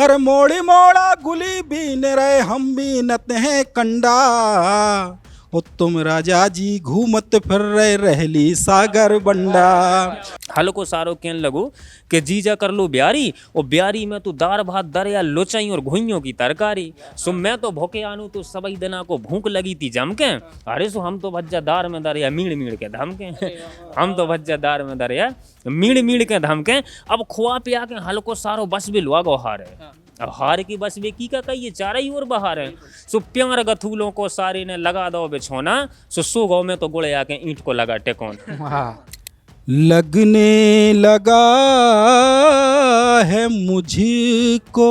अरे मोड़ी मोड़ा गुली बीन रहे हम बीनत हैं कंडा, ओ तुम राजा जी घूमत फिर रहे रहली सागर बंडा। हल्को सारो कहन लगो कि जीजा कर लो ब्यारी, और ब्यारी में तो दार भात दरिया लोचाई और घुइयों की तरकारी। सो मैं तो भूखे आनू तो सबई दिना को भूख लगी थी जमके। अरे सो हम तो भज्जा दार में दरिया मीड़ मीड़ के धमके। हम तो भज्जा दार में दरिया मीड़ मीड़ के धमके। अब खुआ पिया के हल्को सारो बस भी लुआ गो हार है। अब हार की बस वे की का कहिए चारा ही और बहार है। सो प्यार गथूलों को सारे ने लगा दो बिछोना, सो गाँव में तो गुड़े आके ईंट को लगा टेकोन। लगने लगा है मुझको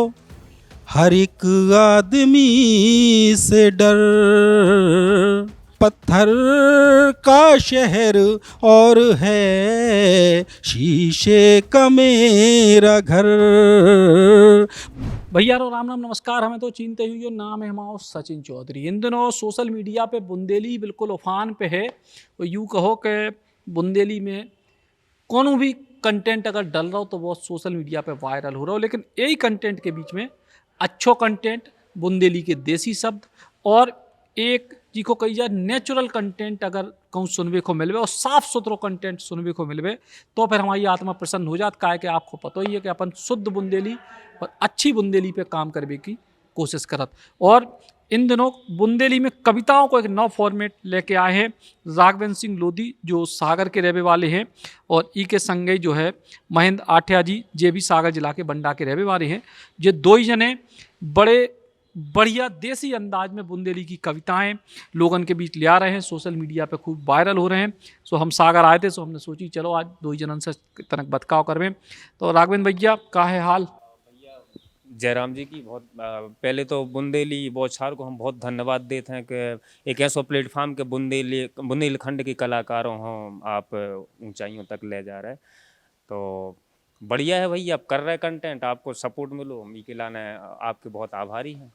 हर एक आदमी से डर, पत्थर का शहर और है शीशे का मेरा घर। भैया रो राम राम नमस्कार। हमें तो चीनते हुए नाम है हमारा सचिन चौधरी। इन दिनों सोशल मीडिया पे बुंदेली बिल्कुल उफान पे है। तो यूँ कहो कि बुंदेली में कोनो भी कंटेंट अगर डल रहा हो तो वो सोशल मीडिया पे वायरल हो रहा हो, लेकिन यही कंटेंट के बीच में अच्छो कंटेंट, बुंदेली के देसी शब्द और एक जी को कही जाए नेचुरल कंटेंट अगर कहूँ सुनने को मिलवे और साफ सुथरो कंटेंट सुनने को मिलवे तो फिर हमारी आत्मा प्रसन्न हो जाती। काहे कि आपको पता ही है कि अपन शुद्ध बुंदेली और अच्छी बुंदेली पे काम करने की कोशिश करत। और इन दिनों बुंदेली में कविताओं को एक नव फॉर्मेट लेके आए हैं राघवेंद्र सिंह लोधी जो सागर के रहने वाले हैं, और ई के संगे जो है महेंद्र आठिया जी जे भी सागर जिला के बंडा के रहने वाले हैं। ये दो ही जने बड़े बढ़िया देसी अंदाज में बुंदेली की कविताएं लोगों के बीच ले आ रहे हैं, सोशल मीडिया पे खूब वायरल हो रहे हैं। सो हम सागर आए थे, सो हमने सोची चलो आज दो ही जनन से तनक बतकाव करवें। तो राघवेंद्र भैया का है हाल? जयराम जी की बहुत पहले तो बुंदेली बौछार को हम बहुत धन्यवाद देते हैं कि एक ऐसा प्लेटफॉर्म के बुंदेलखंड के कलाकारों हों आप ऊंचाइयों तक ले जा रहे हैं। तो बढ़िया है भैया, आप कर रहे कंटेंट, आपको सपोर्ट मिलो, मी के लाने आपके बहुत आभारी हैं।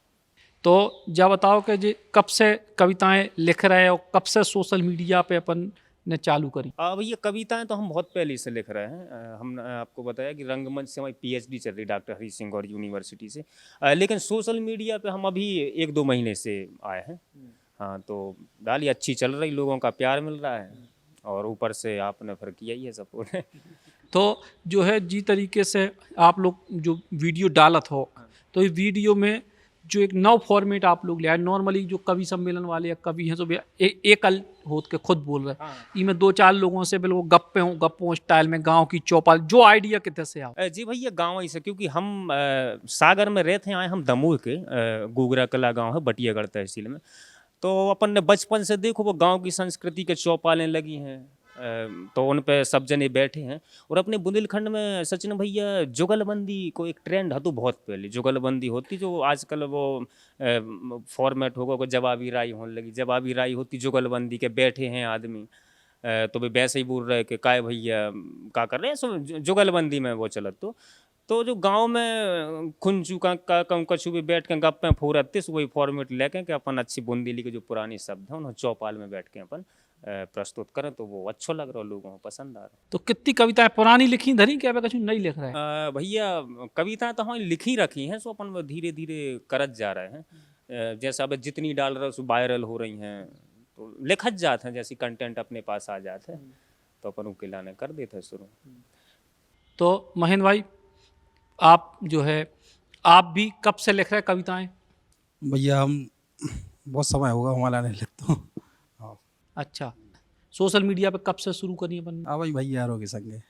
तो जा बताओ कि जी कब से कविताएं लिख रहे हो, कब से सोशल मीडिया पे अपन ने चालू करी? भैया कविताएं तो हम बहुत पहले से लिख रहे हैं। हमने आपको बताया कि रंगमंच से हमारी पीएचडी चल रही डॉक्टर हरी सिंह और यूनिवर्सिटी से, लेकिन सोशल मीडिया पे हम अभी 1-2 महीने से आए हैं। हाँ, तो डाली अच्छी चल रही, लोगों का प्यार मिल रहा है और ऊपर से आपने फिर किया ही है सपोर्ट। तो जो है जी तरीके से आप लोग जो वीडियो डालत हो तो इस वीडियो में जो एक नव फॉर्मेट आप लोग ले आए। नॉर्मली जो कवि सम्मेलन वाले या कवि हैं तो एकल होत के खुद बोल रहे हैं, इनमें 2-4 लोगों से बिल्कुल गप्पों स्टाइल में गांव की चौपाल, जो आइडिया कितने से आओ? जी भैया गांव ही से, क्योंकि हम सागर में रहते हैं, आए हम दमोह के गुगरा कला गांव है बटियागढ़ तहसील में। तो अपन ने बचपन से देखो वो गांव की संस्कृति के चौपालें लगी हैं, तो उन पे सब जने बैठे हैं। और अपने बुंदेलखंड में सचिन भैया जुगलबंदी को एक ट्रेंड है, तो बहुत पहले जुगलबंदी होती जो आजकल वो फॉर्मेट होगा को जवाबी राय होने लगी। जवाबी राय होती जुगलबंदी के बैठे हैं आदमी, तो वे वैसे ही बोल रहे कि काय भैया का कर रहे हैं, सो जुगलबंदी में वो चलत। तो जो गांव में खुंचू का कछू भी बैठ के गप्पे फोरते वही फॉर्मेट लेके कि अपन अच्छी बुंदेली के जो पुराने शब्द हैं उन्हें चौपाल में बैठ के अपन प्रस्तुत करें, तो वो अच्छा लग रहा है, लोगों को पसंद आ रहा है। तो कितनी कविताएं पुरानी लिखी धरी क्या कुछ नहीं लिख रहे हैं? भैया कविताएं तो हमारी लिखी रखी हैं, सो अपन वो धीरे धीरे करत जा रहे हैं। जैसा अब जितनी डाल रहे सो वायरल हो रही हैं, तो लिखत जाते हैं, जैसी कंटेंट अपने पास आ जाते हैं तो अपन उनके लाने कर देते हैं शुरू। तो महेंद्र भाई आप जो है आप भी कब से लिख रहे हैं कविताएं? भैया हम बहुत समय होगा हमारा नहीं लिखता हूँ। अच्छा, सोशल मीडिया पे कब से शुरू करी अपन? भाई भैया यारों के संगे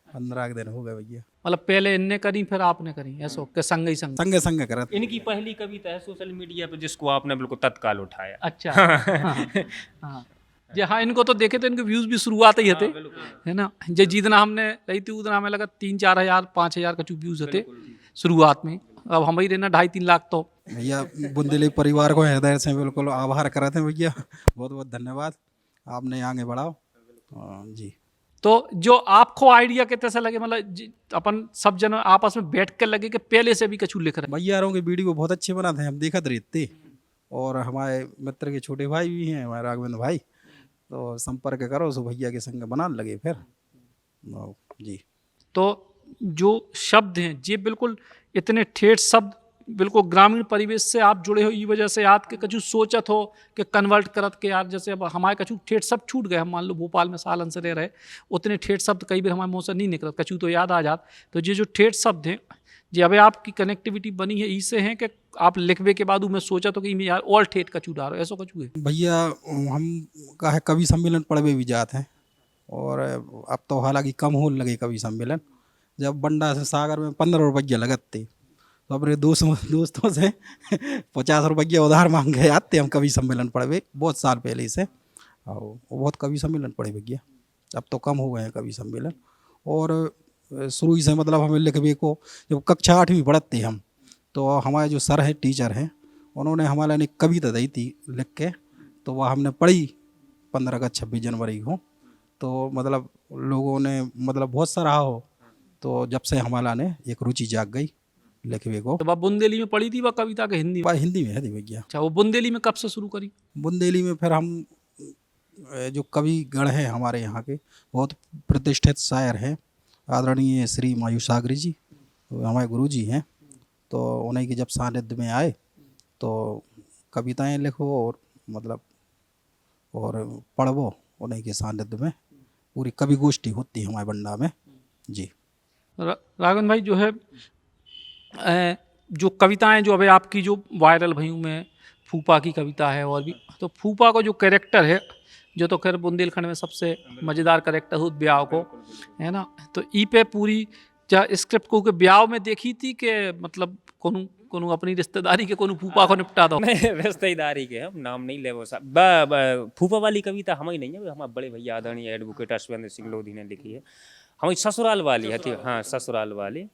15 दिन हो गए भैया। मतलब पहले इनने करी फिर आपने करी, ऐसा के संगे ही संगे संगे करा। इनकी पहली कविता है सोशल मीडिया पे जिसको आपने बिल्कुल तत्काल उठाया। अच्छा। हाँ जी, हाँ इनको तो देखे तो इनके व्यूज भी शुरुआत ही थे, है ना। जो जितना हमने रही थी उतना हमें लगा 3-4 हज़ार 5 हज़ार का व्यूज थे शुरुआत में। अब हम ही रहना 2.5-3 लाख। तो भैया बुंदेली परिवार को हृदय से बिल्कुल आभार करते हैं भैया, बहुत बहुत धन्यवाद, आपने आगे बढ़ाओ जी। तो जो आपको आइडिया कितने से लगे, मतलब अपन सब जन आपस में बैठ कर लगे कि पहले से भी कछु लिख रहे? भैया यारों के वीडियो बहुत अच्छे बनाते हैं, हम देखते रहते, और हमारे मित्र के छोटे भाई भी हैं हमारे राघवेंद्र भाई, तो संपर्क करो सो भैया के संग बनाने लगे फिर जी। तो जो शब्द हैं ये बिल्कुल इतने ठेठ शब्द, बिल्कुल ग्रामीण परिवेश से आप जुड़े हो, ई वजह से याद के कछु सोचत हो कि कन्वर्ट करत के यार, जैसे अब हमारे कछु ठेठ शब्द छूट गए, हम मान लो भोपाल में सालन से रह रहे, उतने ठेठ शब्द कई बार हमारे मुँह से नहीं निकलत, कछु तो याद आ जात। तो ये जो ठेठ शब्द हैं जी, अब आपकी कनेक्टिविटी बनी है इससे हैं कि आप लिखवे के बाद मैं सोचा तो कि मैं यार और ठेठ कछु डालो, ऐसा कछु है? भैया हम का है कवि सम्मेलन पढ़वे भी जाते हैं, और अब तो हालांकि कम होने लगे कवि सम्मेलन। जब बंडा से सागर में 15 रुपये लगत थे, तो अपने दोस्तों से 50 रुपये उधार मांग के आते हम कवि सम्मेलन पढ़वे, बहुत साल पहले से। और बहुत कवि सम्मेलन पढ़े भैया, अब तो कम हो गए हैं कवि सम्मेलन। और शुरू ही से मतलब हमें लिखवे को, जब कक्षा 8वीं पढ़ते हम, तो हमारे जो सर हैं, टीचर हैं, उन्होंने हमारे लिए कविता दी थी लिख के, तो वह हमने पढ़ी 15 अगस्त 26 जनवरी को। तो मतलब लोगों ने मतलब बहुत सराहा हो, तो जब से हमारा ने एक रुचि जाग गई लिखवे को। तो वह बुंदेली में पढ़ी थी वह कविता के हिंदी में? वह हिंदी में है थी भैया। अच्छा, वो बुंदेली में कब से शुरू करी? बुंदेली में फिर हम जो कवि गण हैं हमारे यहाँ के, बहुत प्रतिष्ठित शायर हैं, आदरणीय श्री मायूसागरी जी, वो हमारे गुरु जी हैं। तो उन्हीं की जब सानिध्य में आए तो कविताएं लिखो और मतलब और पढ़वो, उन्हीं के सानिध्य में पूरी कवि गोष्ठी होती है हमारे बंडा में जी। राघवन भाई, जो है जो कविताएं जो अभी आपकी जो वायरल भई में फूफा की कविता है, और भी तो फूफा को जो कैरेक्टर है, जो तो खैर बुंदेलखंड में सबसे मज़ेदार कैरेक्टर हो ब्याह को, है ना, तो ई पे पूरी जा स्क्रिप्ट को के ब्याह में देखी थी कि मतलब कोनो अपनी रिश्तेदारी के कोनो फूफा को निपटा दो? नहीं, रिश्तेदारी के हम नाम नहीं ले वो साहब। फूफा वाली कविता हमारी नहीं है, हमारे बड़े भैया आदरणीय एडवोकेट अश्वेंद्र सिंह लोधी ने लिखी है। हमारी ससुराल वाली है, ठीक, हाँ ससुराल वाली।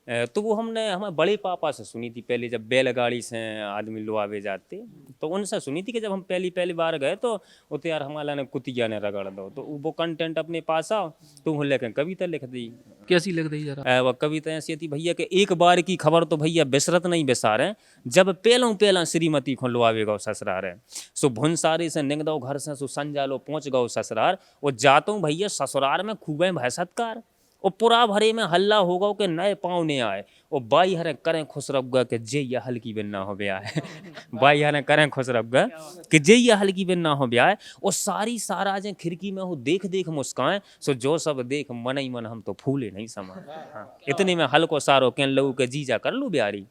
तो वो हमने हमारे बड़े पापा से सुनी थी पहले, जब बैलगाड़ी से आदमी लुआवे जाते, तो उनसे सुनी थी कि जब हम पहली बार गए तो वो तो यार हमारा ने कुतिया ने रगड़ दो, तो वो कंटेंट अपने पास आओ तो वो लेकर कविता लिख दी। कैसी लग रही जरा? वह कविता ऐसी थी भैया कि एक बार की खबर तो भैया बिसरत नहीं बिसारे, जब पहला श्रीमती को लुआवे गो ससुरार है, सो भुनसारी से निंग दो घर से, सो संजालो पहुँच गो ससुरार। वो जाता हूँ भैया ससुरार में खूबे भय सत्कार, और पूरा भरे में हल्ला होगा कि नए पाँवने आए, और बाई हरे करें खुश रखगा कि जे यह हल्की बिन ना हो ब्याह है। बाई हरे करें खुश रखगा कि जे यह हल्की बिन ना हो ब्याह है। और सारी सारा जे खिड़की में हो देख देख मुस्काएं, सो जो सब देख मन ही मन हम तो फूले नहीं समा। हाँ, इतने में हल्को सारो कहने लगू कि जीजा कर लू ब्यारी,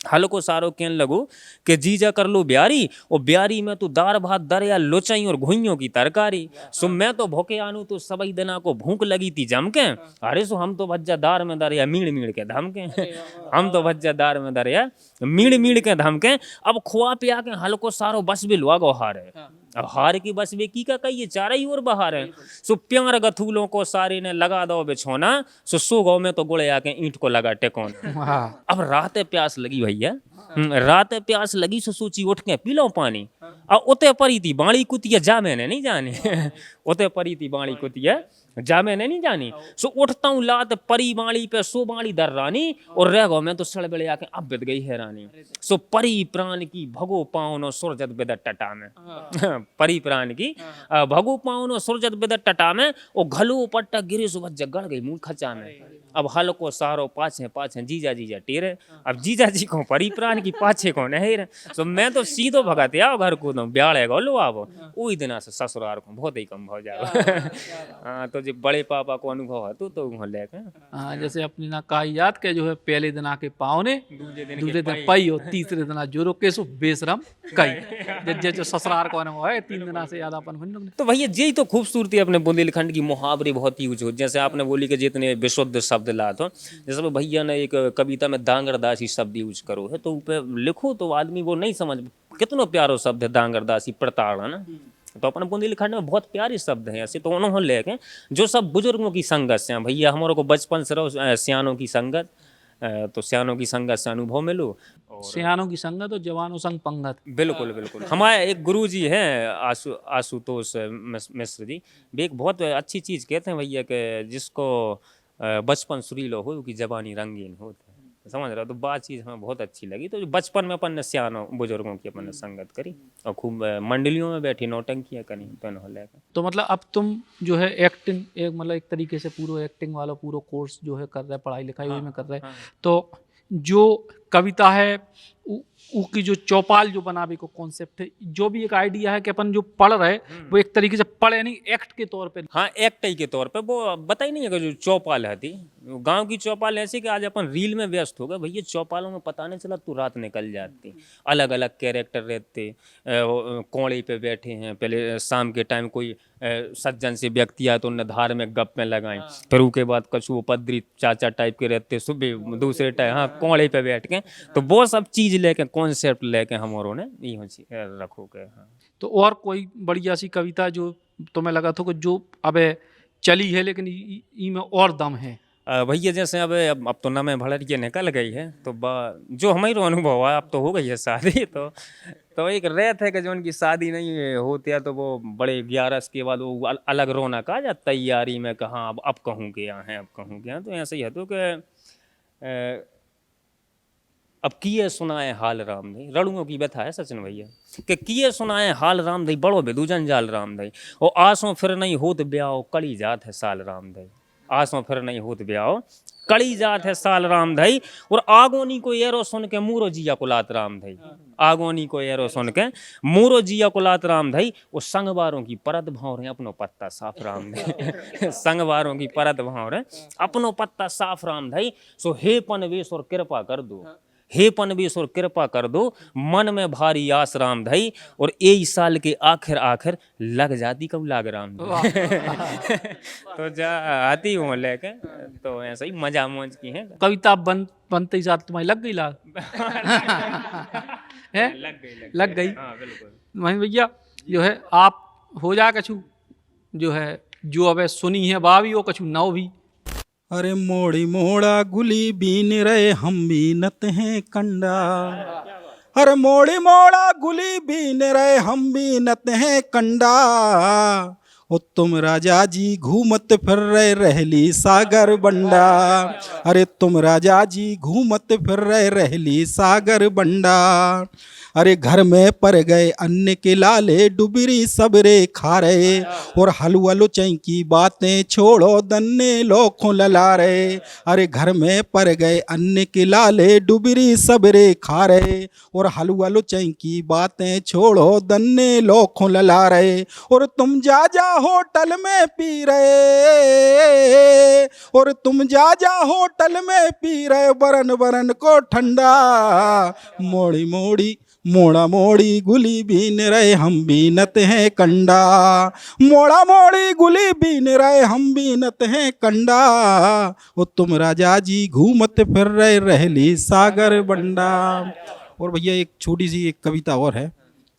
हल्को सारो कहने लगू कि जीजा कर लो ब्यारी, और ब्यारी में तो दार भात दरिया लोचाई और घुइयों की तरकारी। सो मैं तो भूखे आनू तो सबई दिना को भूख लगी थी जमके, अरे सो हम तो भज्जा दार में दरिया मीड़ मीड़ के धमके। हम तो भज्जा दार में दरिया मीड़ मीड़ के धमके। अब खुआ पिया के हल्को सारो बस भी लुआ गो हार है, अब हार की बस वे की का कहिए चारा ही और बहार है। सो प्यार गथूलों को सारे ने लगा दो बिछोना, सो गाँव में तो गुड़े आके ईंट को लगा टेकोना। अब रात प्यास लगी भैया, रात प्यास लगी, सो सोची उठ के पी लो पानी। अब उते परी थी बाणी कुतिया, जा मैंने नहीं जानी। उते परी थी बाणी कुतिया, जा मैंने नहीं जानी। सो उठता हूँ लात परी बाणी पे, सो बाणी दर रानी, और रह गो मैं तो सड़बड़े आके अब बिद गई हैरानी। सो परी प्राण की भगो पाउनो सुरजत बिद टटा में, परी प्राण की भगो पाउनो सुरजत बिद टटा में, और घलो पट्टा गिरे सुबह जगड़ गई मुंह खचा में। अब हल्को सारो पाछे पाछे जीजा जीजा टेरे, अब जीजा जी को परी प्राण की पाछे को नहीं। सो मैं तो सीधो भगाते आओ घर को, ब्याह गो लो आवो, वही दिना से ससुराल को बहुत ही कम हो जाओ। हाँ, तो जो बड़े पापा को अनुभव है तो वहाँ लेके, हाँ, जैसे अपनी ना कही याद के जो है पहले दिन आके पावने, दूसरे दिन पाई, और तीसरे दिन जोरो केसो बेशरम कई। जो ससुराल को अनुभव है 3 दिन से ज्यादा अपन। तो भैया यही तो खूबसूरती अपने बुंदेलखंड की, मुहावरे बहुत यूज हो, जैसे आपने बोली कि जितने विशुद्ध शब्द ला, तो जैसे भैया ने एक कविता में दांगरदासी शब्द यूज करो है, तो ऊपर लिखो तो आदमी वो नहीं समझ, कितना प्यारो शब्द है दांगरदासी, प्रताड़ना। तो अपने बुंदेलखंड में बहुत प्यारे शब्द हैं ऐसे, तो उन्होंने लेके जो सब बुजुर्गों की संगत से भैया, हमारे को बचपन से रहो सियानों की संगत, तो सियानों की संगत से अनुभव मिलो, सियानों की संगत और जवानों संग पंगत। बिल्कुल बिल्कुल। हमारे एक गुरु जी हैं आशुतोष मिश्र जी, वे एक बहुत अच्छी चीज़ कहते हैं भैया कि जिसको बचपन सुरीलो हो कि जवानी रंगीन हो। समझ रहे हो। तो बात चीज़ हमें बहुत अच्छी लगी। तो जो बचपन में अपन ने सियानों बुजुर्गों की अपन ने संगत करी और खूब मंडलियों में बैठी नौटंकियाँ करी पेन हो लेकर। तो मतलब अब तुम जो है एक्टिंग एक मतलब एक तरीके से पूरा एक्टिंग वाला पूरा कोर्स जो है कर रहे, पढ़ाई लिखाई वही में कर रहे। तो जो कविता है की जो चौपाल जो बनावे को कॉन्सेप्ट है, जो भी एक आइडिया है कि अपन जो पढ़ रहे वो एक तरीके से पढ़े नहीं, एक्ट के तौर पे। हाँ, एक्ट ही के तौर पे वो बता ही नहीं है कि जो चौपाल है थी गांव की चौपाल ऐसी कि आज अपन रील में व्यस्त हो गए भैया, चौपालों में पता नहीं चला तो रात निकल जाती। अलग अलग कैरेक्टर रहते, कोड़े पे बैठे हैं, पहले शाम के टाइम कोई सज्जन से व्यक्ति आया तो उन्हें धार में गप में लगाएं, फिर उसके बाद कछु उपद्री चाचा टाइप के रहते, सुबह दूसरे टाइम हाँ कोड़े पे बैठ के। तो वो सब चीज़ लेके कॉन्सेप्ट लेके हम औरों ने रखो के। हाँ, तो और कोई बढ़िया सी कविता जो तुम्हें लगा था कि जो अब चली है लेकिन ई में और दम है? भैया जैसे अब तो ना मैं भड़र ये निकल गई है, तो जो हमारे अनुभव है, अब तो हो गई है शादी। तो एक रहता है कि जो उनकी शादी नहीं होती है तो वो बड़े 11 के बाद वो अलग रौनक आ जाता तैयारी में, कहाँ अब कहूँ के यहाँ है, अब कहूँ के यहाँ। तो ऐसे ही है तो कि अब किए सुनाए हाल राम दई, रड़ुओं की व्यथा है सचिन भैया कि किए सुनाए हाल राम दई, बड़ो बेदू जंजाल राम दई, और आसों फिर नहीं होत ब्याह कड़ी जात है साल राम दई। आसों फिर नहीं होत ब्याह कड़ी जात है साल राम धई, और आगोनी को एरो सुन के मूरो जिया कुलात राम धई। आगोनी को एरो सुन के मूरो जिया कुलात राम धई, वो संगवारों की परत भाव रहे अपनो पत्ता साफ राम धई। संगवारों की परत भाव रहे अपनो पत्ता साफ राम धई। सो हे पनवेश और कृपा कर दो, हे पनवेश और कृपा कर दो, मन में भारी आस राम धई, और यही साल के आखिर आखिर लग जाती कब लाग राम धई। तो जा आती हूँ लेके, तो ऐसा ही मजा मौज की है। कविता बनते ही साथ तुम्हारी लग गई लाग? है लग गई। हाँ बिल्कुल। महेंद्र भैया जो है आप हो जा कछु जो है जो अब सुनी है बा भी हो कछु नौ भी। अरे मोड़ी मोड़ा गुली बीन रहे हम बीनत हैं कंडा, अरे मोड़ी मोड़ा गुली बीन रहे हम बीनत हैं कंडा, ओ तुम राजा जी घूमत फिर रहे रहली सागर बंडा, अरे तुम राजा जी घूमत फिर रहे रहली सागर बंडा, अरे घर में पर गए अन्न के लाले डुबरी सबरे खा रहे, और हलवा लुचई की बातें छोड़ो दन्ने लोखों लला रहे, अरे घर में पर गए अन्न के लाले डुबरी सबरे खा रहे, और हलवा लुचई की बातें छोड़ो दन्ने लोखों लला रहे, और तुम जा जा होटल में पी रहे, और तुम जा जा होटल में पी रहे बरन बरन को ठंडा, मोड़ी मोड़ी मोड़ा मोड़ी गुली बीन रहे हम बीनत हैं कंडा, मोड़ा मोड़ी गुली बीन रहे हम बीनत हैं कंडा, वो तुम राजा जी घूमत फिर रहे रहली सागर बंडा। और भैया एक छोटी सी एक कविता और है,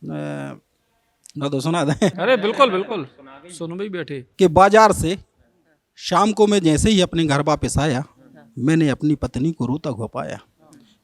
ना तो सुना दें? अरे बिल्कुल बिल्कुल सुनो भी बैठे। कि बाजार से शाम को मैं जैसे ही अपने घर वापस आया, मैंने अपनी पत्नी को रोता हुआ पाया।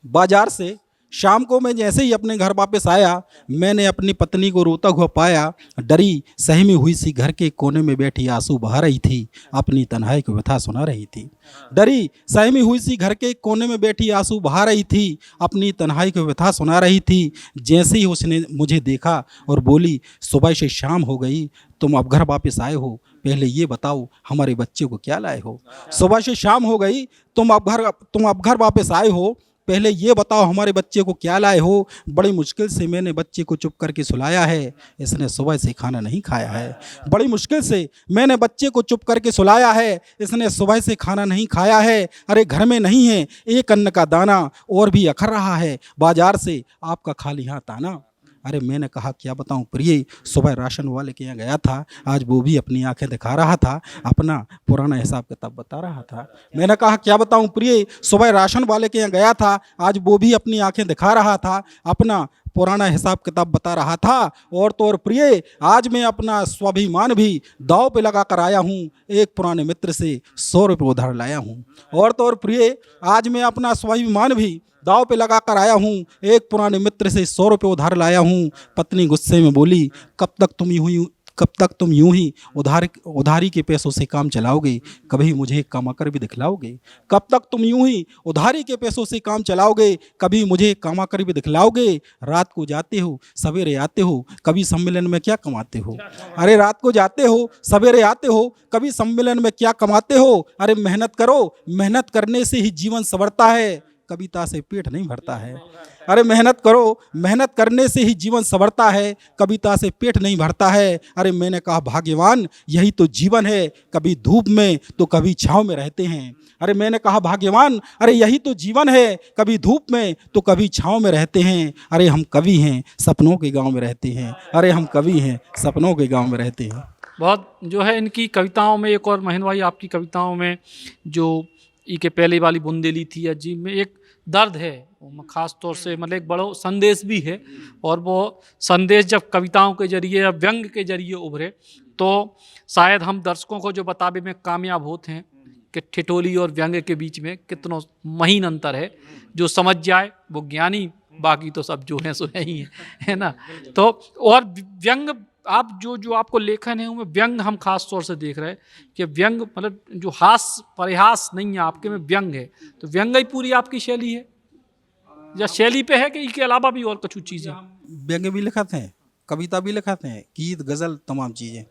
बाजार से शाम को मैं जैसे ही अपने घर वापस आया, मैंने अपनी पत्नी को रोता हुआ पाया, डरी सहमी हुई सी घर के कोने में बैठी आंसू बहा रही थी, अपनी तन्हाई को व्यथा सुना रही थी। डरी सहमी हुई सी घर के कोने में बैठी आंसू बहा रही थी, अपनी तन्हाई को व्यथा सुना रही थी। जैसे ही उसने मुझे देखा और बोली, सुबह से शाम हो गई, तुम अब घर वापस आए हो, पहले ये बताओ हमारे बच्चे को क्या लाए हो। सुबह से शाम हो गई, तुम अब घर वापस आए हो, पहले ये बताओ हमारे बच्चे को क्या लाए हो। बड़ी मुश्किल से मैंने बच्चे को चुप करके सुलाया है, इसने सुबह से खाना नहीं खाया है। बड़ी मुश्किल से मैंने बच्चे को चुप करके सुलाया है, इसने सुबह से खाना नहीं खाया है। अरे घर में नहीं है एक अन्न का दाना, और भी अखर रहा है बाजार से आपका खाली हाथ आना। अरे मैंने कहा क्या बताऊं प्रिय, सुबह राशन वाले के यहाँ गया था, आज वो भी अपनी आंखें दिखा रहा था, अपना पुराना हिसाब किताब बता रहा था। मैंने कहा क्या बताऊं प्रिय, सुबह राशन वाले के यहाँ गया था, आज वो भी अपनी आंखें दिखा रहा था, अपना पुराना हिसाब किताब बता रहा था। और तो और प्रिय, आज मैं अपना स्वाभिमान भी दाव पे लगा कर आया हूँ, एक पुराने मित्र से 100 रुपये उधार लाया हूँ। और तो और प्रिय, आज मैं अपना स्वाभिमान भी दाव पे लगा कर आया हूँ, एक पुराने मित्र से 100 रुपये उधार लाया हूँ। पत्नी गुस्से में बोली, कब तक तुम यूं कब तक तुम यूं ही उधारी के पैसों से काम चलाओगे, कभी मुझे कमा कर भी दिखलाओगे? कब तक तुम यूं ही उधारी के पैसों से काम चलाओगे, कभी मुझे कमा कर भी दिखलाओगे? रात को जाते हो सवेरे आते हो, कभी सम्मेलन में क्या कमाते हो? अरे रात को जाते हो सवेरे आते हो, कभी सम्मेलन में क्या कमाते हो? अरे मेहनत करो, मेहनत करने से ही जीवन संवरता है, कविता से पेट नहीं भरता है। अरे मेहनत करो, मेहनत करने से ही जीवन संवरता है, कविता से पेट नहीं भरता है। अरे मैंने कहा भाग्यवान यही तो जीवन है, कभी धूप में तो कभी छाँव में रहते हैं। अरे मैंने कहा भाग्यवान, अरे यही तो जीवन है, कभी धूप में तो कभी छाँव में रहते हैं। अरे हम कवि हैं, सपनों के गांव में रहते हैं। अरे हम कवि हैं, सपनों के गांव में रहते हैं। बहुत जो है इनकी कविताओं में, एक और महेंद्र भाई आपकी कविताओं में जो ई के पहले वाली बुंदेली थी अजीब में एक दर्द है, खास तौर से मतलब एक बड़ा संदेश भी है, और वो संदेश जब कविताओं के जरिए या व्यंग के जरिए उभरे तो शायद हम दर्शकों को जो बतावे में कामयाब होते हैं कि ठिठोली और व्यंग के बीच में कितना महीन अंतर है। जो समझ जाए वो ज्ञानी, बाकी तो सब जो है सो ही है ना। तो और व्यंग आप जो आपको लेखन है उनमें व्यंग हम खास तौर से देख रहे हैं कि व्यंग मतलब जो हास परिहास नहीं है आपके में, व्यंग है। तो व्यंग ही पूरी आपकी शैली है या शैली पे है कि इसके अलावा भी और कुछ चीज़ें? व्यंग्य भी लिखते हैं, कविता भी लिखते हैं, गीत गज़ल तमाम चीज़ें,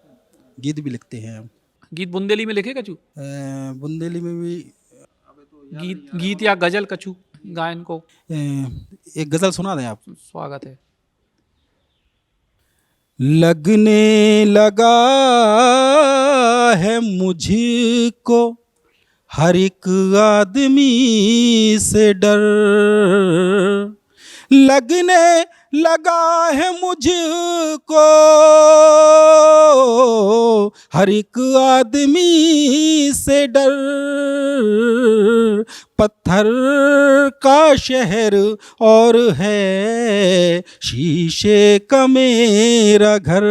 गीत भी लिखते हैं हम। गीत बुंदेली में लिखे कछु? बुंदेली में भी गीत या गजल कछु गायन को? एक गज़ल सुना दें आप। स्वागत है। लगने लगा है मुझको हर एक आदमी से डर, लगने लगा है मुझको हर एक आदमी से डर, पत्थर का शहर और है शीशे का मेरा घर,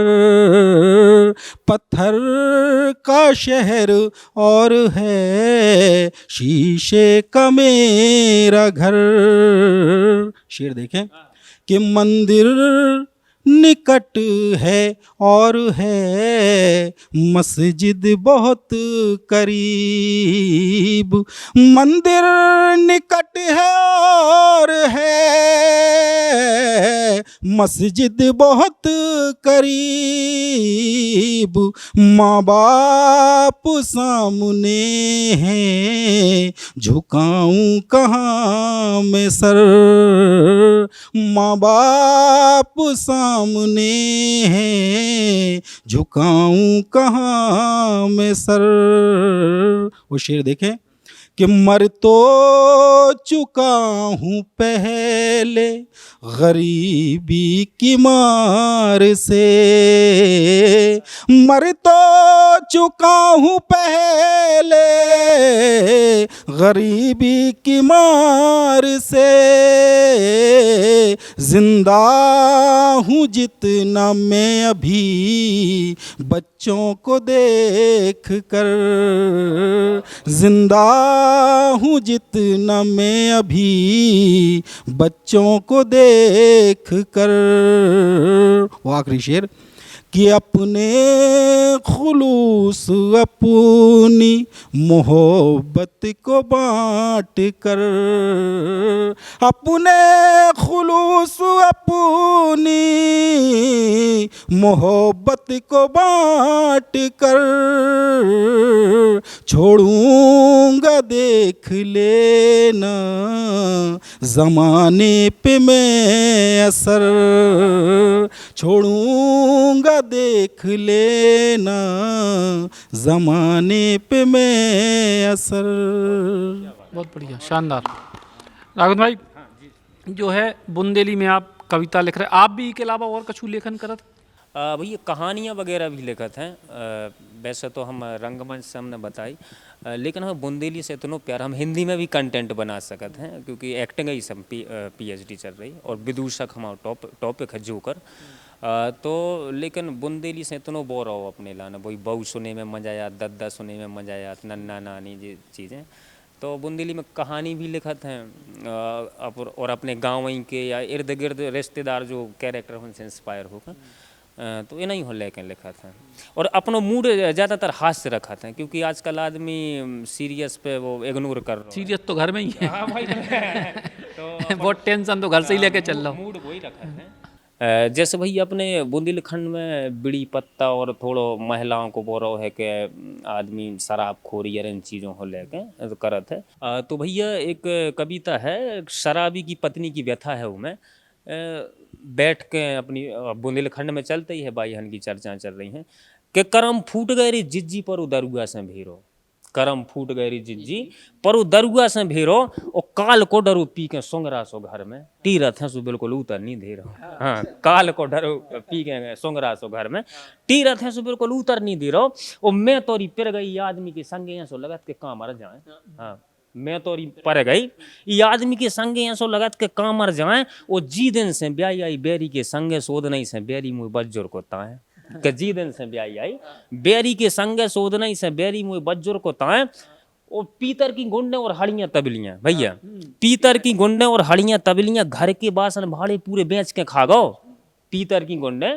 पत्थर का शहर और है शीशे का मेरा घर। शेर देखें कि मंदिर निकट है और है मस्जिद बहुत करीब, मंदिर निकट है और है मस्जिद बहुत करीब, माँ बाप सामने हैं झुकाऊं कहाँ मैं सर, माँ बाप सामने हैं झुकाऊं कहाँ मैं सर। वो शेर देखें कि मर तो चुका हूँ पहले गरीबी की मार से, मर तो चुका हूँ पहले गरीबी की मार से, जिंदा हूँ जितना मैं अभी बच्चों को देख कर, जिंदा हूँ जितना मैं अभी बच्चों को देख कर। वो आखिरी शेर कि अपने खुलूस अपनी मोहब्बत को बांट कर, अपने खुलूस अपनी मोहब्बत को बांट कर, छोड़ूंगा देख लेना ज़माने पे मैं असर, छोड़ूंगा देख लेना ज़माने पे मैं असर। बहुत बढ़िया, शानदार। राघव भाई जो है बुंदेली में आप कविता लिख रहे, आप भी के अलावा और कछु लेखन करत? भैया कहानियाँ वगैरह भी लिखत हैं। वैसे तो हम रंगमंच से हमने बताई, लेकिन हम बुंदेली से इतना प्यार, हम हिंदी में भी कंटेंट बना सकते हैं क्योंकि एक्टिंग ही सब PhD चल रही और विदूषक हमारा टॉपिक है जोकर। तो लेकिन बुंदेली से इतना बोर हो अपने लाना, वही बहू सुने में मजा आया, दद्दा सुने में मजा आया, नन्ना नानी ये चीज़ें। तो बुंदेली में कहानी भी लिखत हैं और अपने गाँव के या इर्द गिर्द रिश्तेदार जो कैरेक्टर उनसे इंस्पायर होकर तो ये नहीं हो लेके लिखा था। और अपनो मूड ज़्यादातर हास्य रखा था, क्योंकि आजकल आदमी सीरियस पे वो इग्नोर कर रहा है। सीरियस तो घर में ही है। हाँ भाई तो बहुत टेंशन तो घर से ही लेके चल रहा हूँ। मूड वही रखा है। जैसे भाई अपने बुंदेलखंड में बीड़ी पत्ता और थोड़ो महिलाओं को बोल रहा है कि आदमी शराबखोरी और इन चीज़ों को लेके तो करत है। तो भैया एक कविता है, शराबी की पत्नी की व्यथा है, वो में बैठ के अपनी बुंदेलखंड में चलते ही है भाईहन की चर्चा चल रही हैं कि करम फूट गए रे जिज्जी पर उदरुआ से भेरो, करम फूट गए रे जिज्जी पर उदरुआ से भेरो, और काल को डरो पी के सोंगरा सो घर में टीरथ है सो बिल्कुल उतर नहीं दे रहा। हाँ, काल को डरो पी के सोंगरा सो घर में टीरथ है सो बिल्कुल उतर नहीं दे रहा, और मैं तोरी पिर गई आदमी के संगे सो लगत के काम मर जाए। हाँ, मैं तोरी पर गई ये आदमी के संगे ऐसो लगत के काम मर जाए, वो जी दिन से ब्याई आई बेरी के संगे सोद नहीं से बेरी मुँह बज्जुर को ताए, के जी दिन से ब्याई आई बेरी के संगे सोद नहीं से बेरी मुँह बज्जुर को ताए, और पीतर की गुंडे और हड़ियाँ तबलियाँ भैया, पीतर की गुंडे और हड़ियाँ तबलियाँ घर के बासन भाड़े पूरे बेच के खा गो, पीतर की गुंडे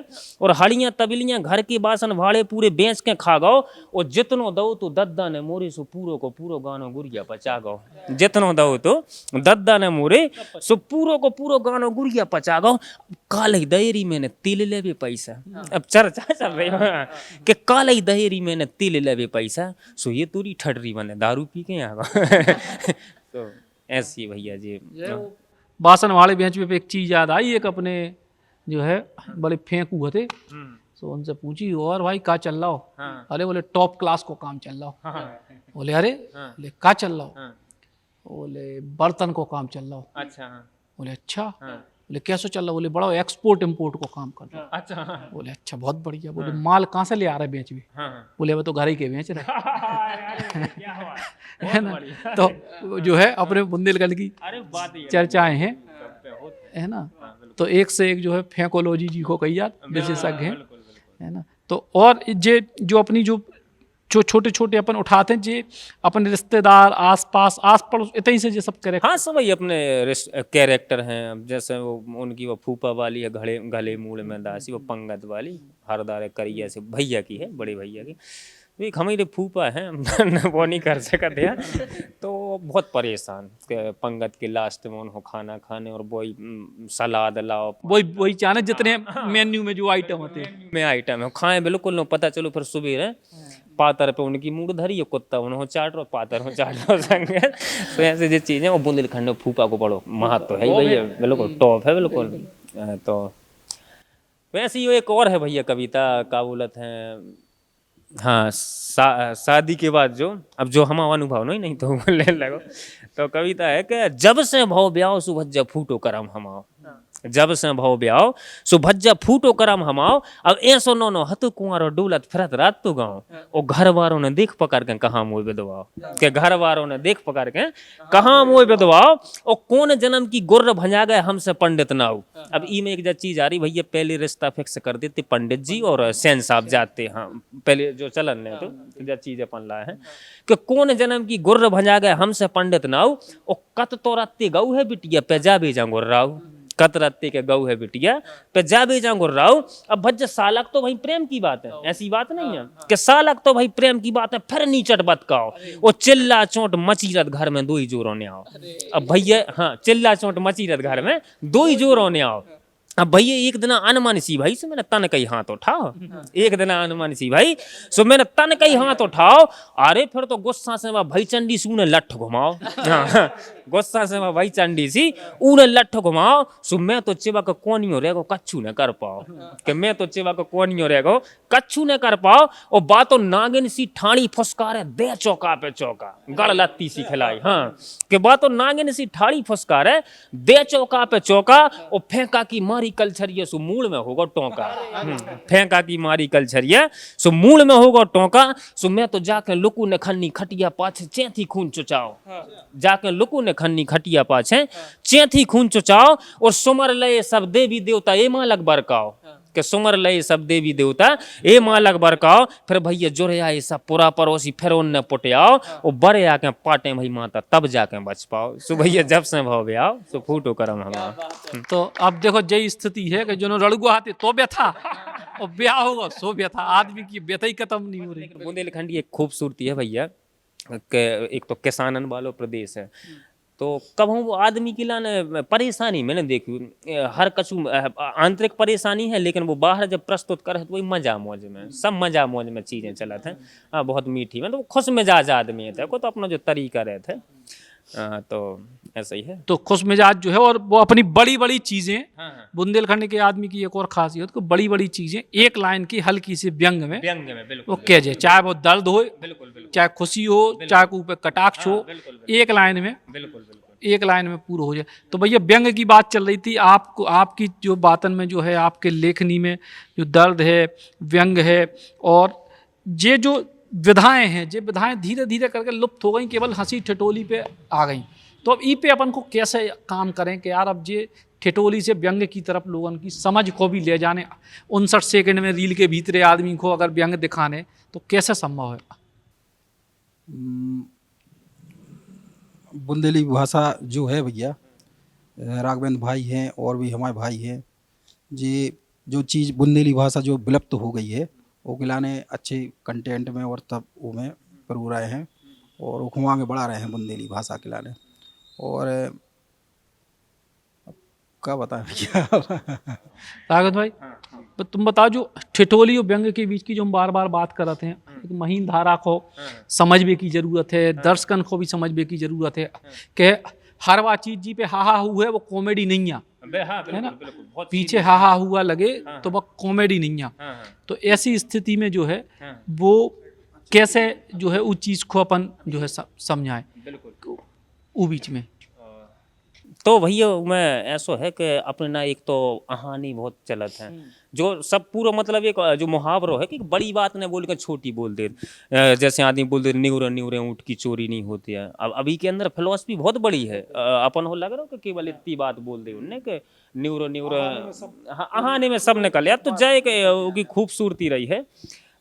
और हड़ियाँ तबलियाँ घर के बासन भाड़े पूरे बेच के खा गो, और जितनो दो तो दद्दा ने मोरे सो पूरो को पूरो गानो गुड़िया पचा गो, जितनो दो तो दद्दा ने मोरे सो पूरो को पूरो गानो गुड़िया पचा गो। काल ही दहेरी मैंने तिल लेवे पैसा, अब चर्चा चल रही है कि काल ही दहेरी मैंने तिल लेवे पैसा, सो ये तुरी ठडरी बने दारू पी के आ गो। तो ऐसी भैया जी बासन वाले बेंच पे एक चीज याद आई, एक अपने जो है बड़े फेंकू हुए थे, तो उनसे पूछी और भाई क्या चल रहा हो? हाँ। अरे बोले टॉप क्लास को काम चल रहा हो। हाँ। बोले अरे बोले क्या चल रहा हो? हाँ। बोले बर्तन को काम चल रहा हो। अच्छा। हाँ। बोले अच्छा। हाँ। बोले कैसे चल रहा? बोले बड़ा एक्सपोर्ट इम्पोर्ट को काम कर रहा हो। अच्छा। हाँ। बोले अच्छा बहुत बढ़िया। बोले माल कहाँ से ले आ रहे बेच भी? हाँ। बोले अब तो घर ही के बेच रहे क्या हुआ? है ना। तो जो है अपने बुंदेलखंड की अरे बात ही चर्चाएं हैं, है ना। तो एक से एक जो है फेंकोलॉजी जी को कही जात विशेषज्ञ हैं, है ना। तो और जे जो अपनी जो छोटे छोटे अपन उठाते हैं जे अपने रिश्तेदार आस पड़ोस इतनी से जे सब करे। हाँ, सब वही अपने कैरेक्टर हैं। अब जैसे वो उनकी वो फूफा वाली है घड़े गले मूड़ में दासी, वो पंगत वाली हरदार करिया से भैया की है, बड़े भैया की। एक हमारे फूफा हैं वो नहीं कर सकते हैं, तो बहुत परेशान के पंगत के लास्ट में उनको खाना खाने और वही सलाद लाओ, वही चाहे जितने मेन्यू में जो आइटम होते हैं में आइटम है खाएं बिल्कुल न पता चलो। फिर सुबह है पातर पे उनकी मूड धरी है, कुत्ता उन्होंने चाट रहा पातर हो चाट रहा संगे। तो ऐसे जो चीज़ें वो बुंदेलखंड में फूफा को बड़ो महत्व है भैया, बिल्कुल टॉप है बिल्कुल। तो वैसे ही एक और है भैया कविता का बोलत है। हाँ, शादी के बाद जो अब जो हम अनुभव नहीं तो बोलने लगो। तो कविता है कि जब से भाव ब्याह सुभज्जा फूटो करम हमाओ, जब से भाव ब्याह सुभज्जा फूटो करम हमाओ। अब ऐसो नो हतो कुंवर डोलत फिरत रात तो गाँव, और घर वालों ने देख पकड़ के कहाँ मुँह बेदवाओ, के घर वालों ने देख पकड़ के कहाँ मुँह बेदवाओ, और कौन जन्म की गुर्र भंजा गए हमसे पंडित नाऊ। अब ई में एक चीज आ रही भैया, पहले रिश्ता फिक्स कर देते पंडित जी और सेन साहब जाते। हाँ, पहले जो चलन है तो चीज अपन लाए हैं कि कौन जन्म की गुर्र भंजा गए हमसे पंडित नाऊ, और कत तो रत्ते गऊ है बिटिया पे जा बेजा गुर्राऊ, कत रत्ते के गऊ है बिटिया पे जा बेजा गुर्राऊ। अब भज्ज सालक तो भाई प्रेम की बात है, ऐसी बात नहीं है कि सालक तो भाई प्रेम की बात है, फिर नीचट बतकाओ, वो चिल्ला चोट मचीरत घर में दो ही जोरों ने आओ। अब भैया हाँ, चिल्ला चोट मचीरत घर में दो ही जोरों ने आओ। अब भैया एक दिन अनमन सी भाई से मैंने तन कई हाथ उठाओ, एक दिन अनमन सी भाई सो मैंने तन कई हाथ उठाओ। अरे फिर तो गुस्सा से वह भाई चंडी सी उन्हें लठ घुमाओ, गुस्सा से वह भाई चंडी सी उन्हें लठ घुमाओ। सो मैं तो चिवा का कोनियो रहेगो कच्छू न कर पाओ, कि मैं तो चिवा का कोनियो रहेगो कच्छू न कर पाओ। और बातों नागिन सी ठाणी फुसकारे दे चौका पे चौका, गड़ लत्ती सी खिलाई। हाँ, कि बातों नागिन सी ठाणी फुसकारे दे चौका पे चौका, और फेंका की मारी कलछरिया सो मूल में होगा टोंका, फेंका की मारी कलछरिया सो मूल में होगा टोंका। सो मैं तो जाके लुकू ने खन्नी खटिया पाछे चैथी खून चुचाओ, जाके लुकू ने खन्नी खटिया पाछे चैथी खून चुचाओ। और सुमर लय सब देवी देवता ए मालक बरकाओ, के सुमर लय सब देवी देवता ए मालक बरकाओ। फिर भैया जोरे आए सब पुरा पड़ोसी फिर उनने पुटियाओ, और बड़े आके पाटे भाई माता तब जाके बच पाओ। सो भैया जब से भाव ब्याह सो फूटो करम हमारा। तो अब देखो जय स्थिति है कि जो रड़गुआ हाथी तो व्यथा और ब्याह होगा सो व्यथा, आदमी की व्यथा ही खत्म नहीं हो रही। बुंदेलखंड की एक खूबसूरती है भैया कि एक तो किसानन वालो प्रदेश है, तो कब हम वो आदमी की लाने परेशानी मैंने देखी हर कछु आंतरिक परेशानी है, लेकिन वो बाहर जब प्रस्तुत करे तो वही मजा मौज में, सब मजा मौज में चीज़ें चलत हैं। हाँ, बहुत मीठी मतलब वो खुश मिजाज आदमी है, को तो अपना जो तरीका रहता है तो ऐसा ही है। तो खुश मिजाज जो है, और वो अपनी बड़ी बड़ी चीजें, हाँ। बुंदेलखंड के आदमी की एक और खासियत को बड़ी बड़ी चीजें एक लाइन की हल्की सी व्यंग में बिल्कुल वो कह जाए, चाहे वो दर्द हो, बिल्कुल चाहे खुशी हो, चाहे कोई पे कटाक्ष हो, एक लाइन में, बिल्कुल एक लाइन में पूरा हो जाए। तो भैया व्यंग की बात चल रही थी, आपको आपकी जो बातन में जो है, आपके लेखनी में जो दर्द है, व्यंग है, और ये जो विधाएं हैं, ये विधाएं धीरे धीरे करके लुप्त हो गई, केवल हंसी ठिठोली पे आ गई। तो अब ई पे अपन को कैसे काम करें कि यार अब ये ठिठोली से व्यंग की तरफ लोगों की समझ को भी ले जाने, 59 सेकंड में रील के भीतरे आदमी को अगर व्यंग दिखाने तो कैसे संभव है? बुंदेली भाषा जो है भैया, राघवेंद्र भाई हैं और भी हमारे भाई हैं, ये जो चीज़ बुंदेली भाषा जो विलुप्त हो गई है वो खिलाने अच्छे कंटेंट में और तब वो में परू रहे हैं और वो खुआ आगे बढ़ा रहे हैं बुंदेली भाषा खिलाने। और क्या बताएं भैया। राघव भाई, तो तुम बताओ, जो ठिठोली और व्यंग के बीच की जो हम बार बार बात कर रहे हैं, एक महीन धारा को समझने की जरूरत है, दर्शकन को भी समझने की जरूरत है कि हर वह चीज जी पे हा हुआ है वो कॉमेडी नहीं है, है ना? पीछे हा हुआ लगे तो वह कॉमेडी नहीं है। तो ऐसी स्थिति में जो है वो कैसे जो है उस चीज को अपन जो है समझाएं वो बीच में। तो भैया मैं ऐसा है कि अपने ना एक तो कहानी बहुत चलत है, जो सब पूरा मतलब एक जो मुहावरो है कि बड़ी बात ने बोल कर छोटी बोल दे, जैसे आदमी बोल दे न्यूरे न्यूरे ऊँट की चोरी नहीं होती है। अब अभी के अंदर फिलोसफी बहुत बड़ी है, अपन हो लग रहा हो कि केवल इतनी बात बोल दे उनने कि न्यूरो न्यूरो कहानी में सब निकल यार, तो जय की खूबसूरती रही है।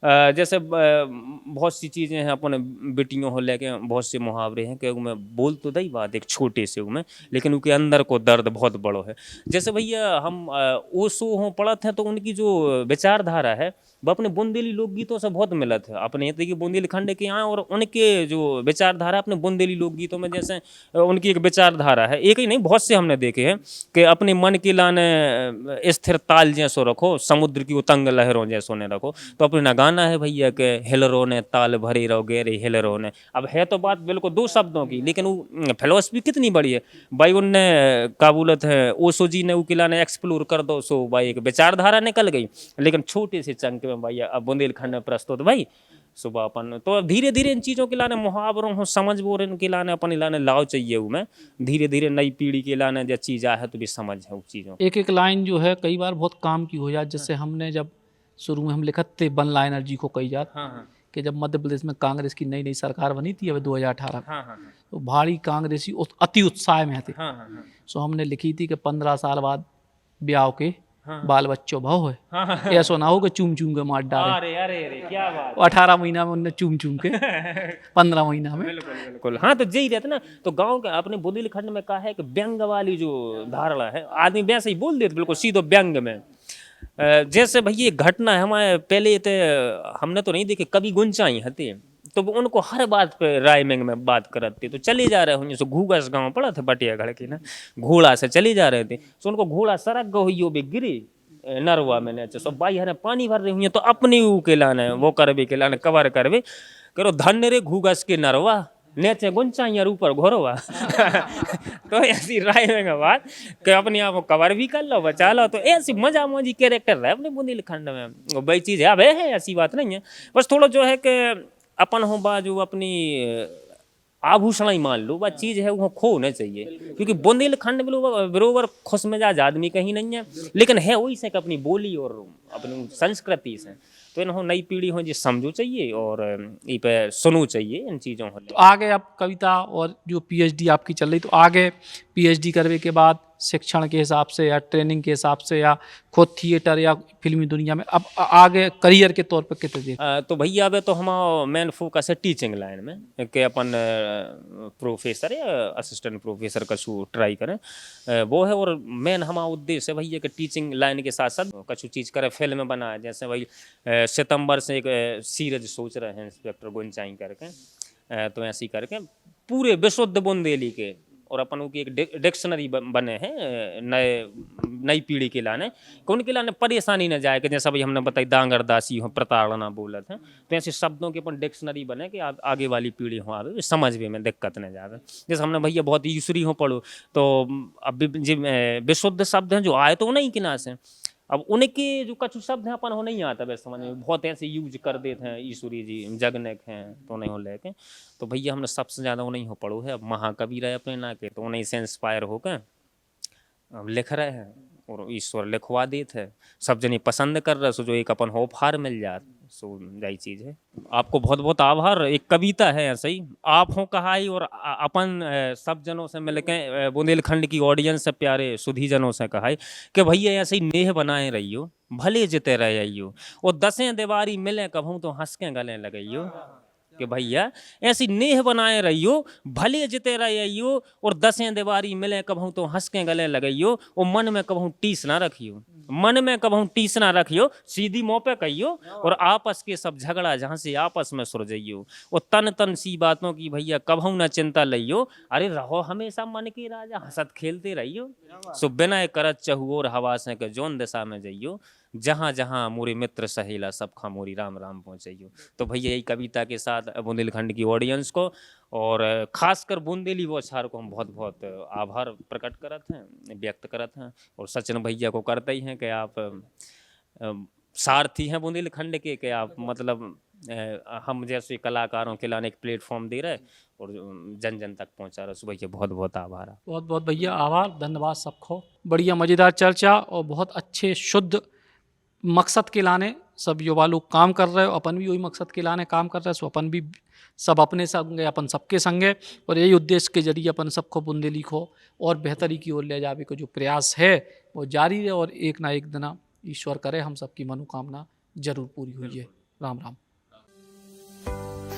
जैसे बहुत सी चीज़ें हैं अपने बेटियों हो लेके, बहुत से मुहावरे हैं कि मैं बोल तो दई बात एक छोटे से में, लेकिन उनके अंदर को दर्द बहुत बड़ो है। जैसे भैया हम ओशो हों पढ़त हैं तो उनकी जो विचारधारा है वो अपने बुंदेली लोकगीतों से बहुत मिलत है। अपने यहाँ की बुंदेलखंड के यहाँ और उनके जो विचारधारा अपने बुंदेली लोकगीतों में, जैसे उनकी एक विचारधारा है, एक ही नहीं बहुत से हमने देखे हैं कि अपने मन के लाने स्थिर ताल जैसो रखो, समुद्र की उतंग लहरों जैसो ने रखो। तो अपने ना गाना है भैया के हिलरो ने ताल भरे रहो गेरे हिलरो ने। अब है तो बात बिल्कुल दो शब्दों की, लेकिन वो फिलोसफी कितनी बड़ी है भाई। उनने काबूलत है ओशो जी ने उकिला ने एक्सप्लोर कर दो सो भाई एक विचारधारा निकल गई, लेकिन छोटे से चंक में भैया अब बुंदेलखंड में प्रस्तुत भाई सुबह अपन तो धीरे धीरे इन चीज़ों के लाने मुहावरों हो समझ वो इनके लाने अपन लाने लाओ चाहिए हूँ मैं, धीरे धीरे नई पीढ़ी के लाने जो चीज़ है तो भी समझ है उस चीज़ों। एक एक लाइन जो है कई बार बहुत काम की हो जाए, जैसे हमने जब शुरू में हम लिखत थे वन लाइनर जी को कही जात कि जब मध्य प्रदेश में कांग्रेस की नई नई सरकार बनी थी अभी 2018 में, तो भारी कांग्रेसी अति उत्साह में थे। सो हमने लिखी थी कि 15 साल बाद ब्याह के बाल बच्चों भाव है, ऐसा ना हो कि चूम चूम के मार डाले। अरे क्या बात, 18 महीना में उन्होंने चूम चूम के 15 महीना में। बिल्कुल हाँ, तो यही रहता ना। तो गांव के अपने बुंदेलखंड में कहा है कि व्यंग वाली जो धारणा है आदमी वैसे ही बोल देते बिल्कुल सीधो व्यंग में। जैसे भैया घटना है हमारे पहले थे, हमने तो नहीं देखे, कभी गुंचाई हते तो उनको हर बात पे रायमिंग में बात करते, तो चले जा रहे होंगे सो घूगस गांव पड़ा था बटियागढ़ की ना, घोड़ा से चले जा रहे थे तो उनको घोड़ा सड़क गो बे गिरे नरवा में ने सब बाई हरे पानी भर रहे हुए तो अपने के लाने वो करबे के लाने कवर करबे करो धन्य रे घूगस के नरवा नेचे गुंचाइयार ऊपर घोरवा। तो ऐसी राय में बात कि अपने आप को कवर भी कर लो बचा लो, तो ऐसी मजा मौजी कैरेक्टर है अपने बुंदेलखंड में। वही चीज़ है, अब है ऐसी बात नहीं है, बस थोड़ा जो है कि अपन हो बा जो अपनी आभूषण ही मान लो, वह चीज़ है वो खो होना चाहिए, क्योंकि बुंदेलखंड में बरोबर खुश मिजाज आदमी कहीं नहीं है, लेकिन है वही से कि अपनी बोली और अपनी संस्कृति से। तो इन्हों नई पीढ़ी हो जी समझो चाहिए और इन पे सुनो चाहिए इन चीज़ों को। तो आगे अब कविता और जो पीएचडी आपकी चल रही, तो आगे पीएचडी करने के बाद शिक्षण के हिसाब से या ट्रेनिंग के हिसाब से या खुद थिएटर या फिल्मी दुनिया में अब आगे करियर के तौर पर कितने देख? तो भैया अब तो हमारा मेन फोकस है टीचिंग लाइन में कि अपन प्रोफेसर या असिस्टेंट प्रोफेसर का ट्राई करें, वो है। और मेन हमारा उद्देश्य है भैया कि टीचिंग लाइन के साथ साथ कुछ चीज़ करें, फिल्म बनाए। जैसे भाई सितंबर से एक सीरीज सोच रहे हैं इंस्पेक्टर गुंचाई करके, तो ऐसी करके पूरे विशुद्ध बुंदेली के और अपन की एक डिक्शनरी बने हैं नई पीढ़ी के लाने, कि उनके लाने परेशानी न जाए कि जैसा भाई हमने बताई दांगरदासी हो, प्रताड़ना बोलत हैं, तो ऐसे शब्दों के अपन डिक्शनरी बने कि आगे वाली पीढ़ी हो आवे समझ में दिक्कत न जाए। जैसे हमने भैया बहुत यूसरी हो पढ़ो, तो अब जो विशुद्ध शब्द हैं जो आए तो नहीं किना से, अब उनके जो कछु शब्द हैं अपन हो नहीं आता वैसे समझ में, बहुत ऐसे यूज कर देते हैं ईश्वरी जी जगनेक हैं तो नहीं हो लेके, तो भैया हमने सबसे ज़्यादा उन्हीं हो पढ़ो है। अब महाकवि रहे अपने ना के, तो उन्हीं से इंस्पायर होकर अब लिख रहे हैं और ईश्वर लिखवा देते है, सब जने पसंद कर रहे, सो जो एक अपन होप हार मिल जात, सो यही चीज़ है। आपको बहुत बहुत आभार। एक कविता है ऐसे ही, आप हो कहाई और अपन सब जनों से मिलकर बुंदेलखंड की ऑडियंस से प्यारे सुधी जनों से कहाई कि भैया ऐसे ही नेह बनाए रहियो, भले जिते रहियो, और 10 दीवारी मिले कभू तो हंस के गले लगइयो, कि भैया ऐसी नेह बनाए रहियो, भले जिते रहियो, और 10 दीवारी मिले कभू तो हंस के गले लगइयो, और मन में कभू टीस ना रखियो, मन में कभू टीस ना रखियो, सीधी मुँह पे कहियो, और आपस के सब झगड़ा जहाँ से आपस में सुलझइयो, और तन तन सी बातों की भैया कभू ना चिंता लइयो, अरे रहो हमेशा मन के राजा, हंसत खेलते रहियो, सो बिना करत चहुओर हवा से के जोन दिशा में जइयो, जहाँ जहाँ मोरे मित्र सहेला सब खा मोरी राम राम पहुँचइयो। तो भैया यही कविता के साथ बुंदेलखंड की ऑडियंस को और खासकर बुंदेली वोछार को हम बहुत बहुत आभार प्रकट करत हैं, व्यक्त करत हैं, और सचिन भैया को करते ही हैं कि आप सारथी हैं बुंदेलखंड के, कि आप मतलब हम जैसे कलाकारों के लाने एक प्लेटफॉर्म दे रहे और जन जन तक पहुँचा रहे। भैया बहुत बहुत आभार। बहुत बहुत भैया आभार, धन्यवाद सबको। बढ़िया मज़ेदार चर्चा और बहुत अच्छे शुद्ध मकसद के लाने सब युवा लोग काम कर रहे हो, अपन भी वही मकसद के लाने काम कर रहे हैं, सो अपन भी सब अपने संगे अपन सबके संगे, और यही उद्देश्य के जरिए अपन सबको बुंदेली को और बेहतरी की ओर ले जाने को जो प्रयास है वो जारी रहे, और एक ना एक दिन ईश्वर करे हम सबकी मनोकामना जरूर पूरी हुई है। Ram Ram.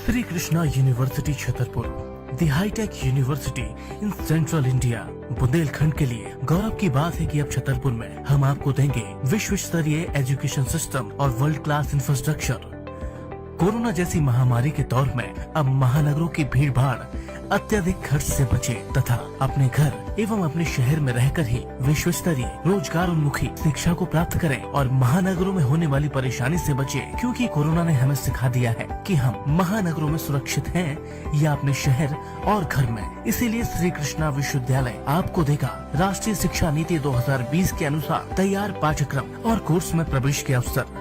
Shri Krishna university Chhatarpur, the high tech university in central India. Bundelkhand के लिए गौरव की बात है कि अब छतरपुर में हम आपको देंगे विश्व स्तरीय एजुकेशन सिस्टम और वर्ल्ड क्लास इंफ्रास्ट्रक्चर। कोरोना जैसी महामारी के दौर में अब महानगरों की भीड़ भाड़ अत्यधिक खर्च से बचे तथा अपने घर एवं अपने शहर में रहकर ही विश्व स्तरीय रोजगार उन्मुखी शिक्षा को प्राप्त करें और महानगरों में होने वाली परेशानी से बचे, क्योंकि कोरोना ने हमें सिखा दिया है कि हम महानगरों में सुरक्षित हैं या अपने शहर और घर में। इसीलिए श्री कृष्णा विश्वविद्यालय आपको देगा राष्ट्रीय शिक्षा नीति 2020 के अनुसार तैयार पाठ्यक्रम और कोर्स में प्रवेश के अवसर।